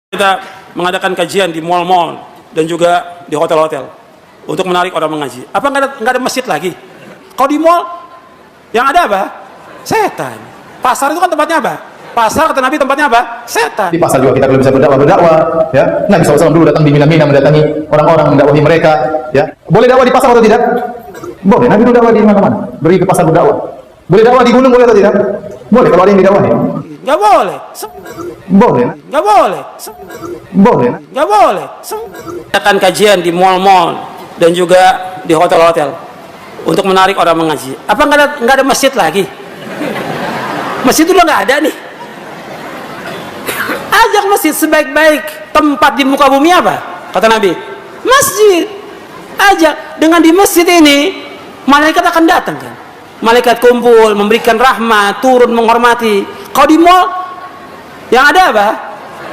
Kita mengadakan kajian di mal-mal dan juga di hotel-hotel untuk menarik orang mengaji. Apa nggak ada masjid lagi? Kalau di mal yang ada apa? Setan. Pasar itu kan tempatnya apa? Pasar kata Nabi tempatnya apa? Setan. Di pasar juga kita belum bisa berdakwah, ya. Nabi SAW dulu datang di Mina-Mina mendatangi orang-orang, mendakwahi mereka, ya. Boleh dakwah di pasar atau tidak? Boleh. Nabi dulu dakwah di mana-mana. Beri ke pasar berdakwah. Boleh dakwah di gunung, boleh atau tidak? Boleh kalau ada yang didakwahi. Nggak boleh. Boleh. Nggak boleh. Boleh. Nggak boleh. Akan kajian di mal-mal dan juga di hotel-hotel untuk menarik orang mengaji. Apa nggak ada masjid lagi? Masjid itu nggak ada nih. Ajak masjid sebaik-baik tempat di muka bumi apa? Kata Nabi, masjid. Ajak. Dengan di masjid ini malaikat akan datang kan? Malaikat kumpul, memberikan rahmat, turun menghormati. Kalau di mall yang ada apa?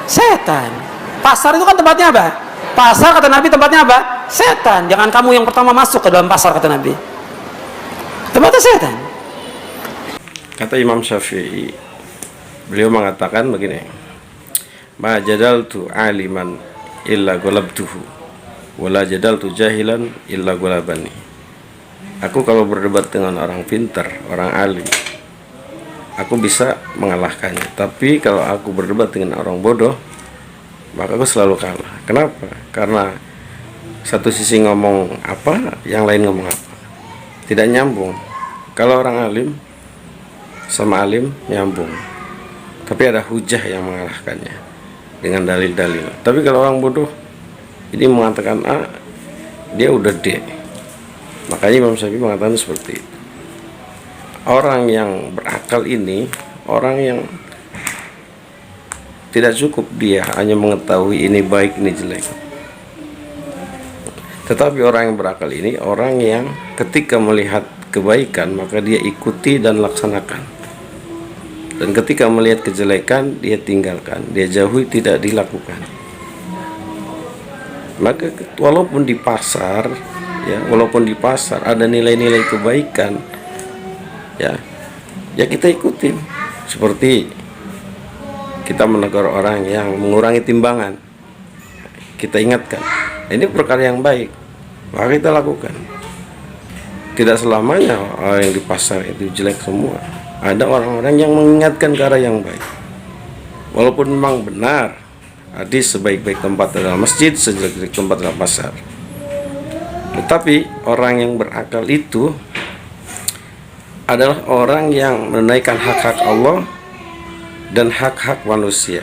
Setan. Pasar itu kan tempatnya apa? Pasar kata Nabi tempatnya apa? Setan. Jangan kamu yang pertama masuk ke dalam pasar kata Nabi. Tempatnya setan. Kata Imam Syafi'i, beliau mengatakan begini, ma jadaltu aliman illa ghalabtuhu wala jadaltu jahilan illa ghalabani. Aku kalau berdebat dengan orang pintar, orang alim, aku bisa mengalahkannya. Tapi kalau aku berdebat dengan orang bodoh, maka aku selalu kalah. Kenapa? Karena satu sisi ngomong apa, yang lain ngomong apa. Tidak nyambung. Kalau orang alim sama alim nyambung, tapi ada hujah yang mengalahkannya dengan dalil-dalil. Tapi kalau orang bodoh, ini mengatakan A, dia udah D. Makanya Imam Syafi'i mengatakan seperti itu. Orang yang berakal ini orang yang tidak cukup dia hanya mengetahui ini baik ini jelek. Tetapi orang yang berakal ini orang yang ketika melihat kebaikan maka dia ikuti dan laksanakan. Dan ketika melihat kejelekan dia tinggalkan, dia jauhi, tidak dilakukan. Maka walaupun di pasar, ya, walaupun di pasar ada nilai-nilai kebaikan, ya kita ikutin. Seperti kita menegur orang yang mengurangi timbangan, kita ingatkan ini perkara yang baik, maka kita lakukan. Tidak selamanya orang yang di pasar itu jelek semua. Ada orang-orang yang mengingatkan ke arah yang baik, walaupun memang benar hadis sebaik-baik tempat adalah masjid, sejelek-jelek tempat adalah pasar. Tetapi orang yang berakal itu adalah orang yang menunaikan hak-hak Allah dan hak-hak manusia,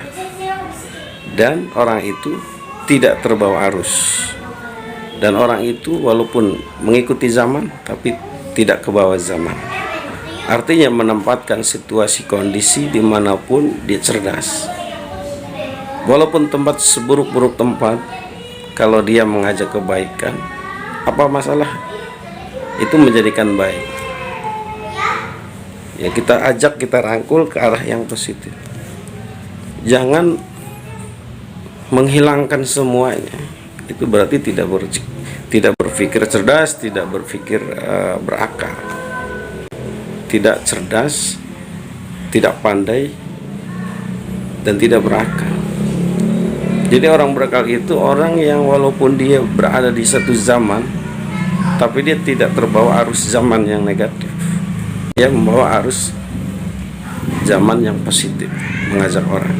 dan orang itu tidak terbawa arus, dan orang itu walaupun mengikuti zaman tapi tidak ke bawah zaman. Artinya menempatkan situasi kondisi dimanapun dia cerdas. Walaupun tempat seburuk-buruk tempat, kalau dia mengajak kebaikan, apa masalah? Itu menjadikan baik. Ya kita ajak, kita rangkul ke arah yang positif. Jangan menghilangkan semuanya. Itu berarti tidak berpikir cerdas, tidak berpikir berakal. Tidak cerdas, tidak pandai, dan tidak berakal. Jadi orang berakal itu orang yang walaupun dia berada di satu zaman, tapi dia tidak terbawa arus zaman yang negatif. Dia membawa arus zaman yang positif, mengajak orang.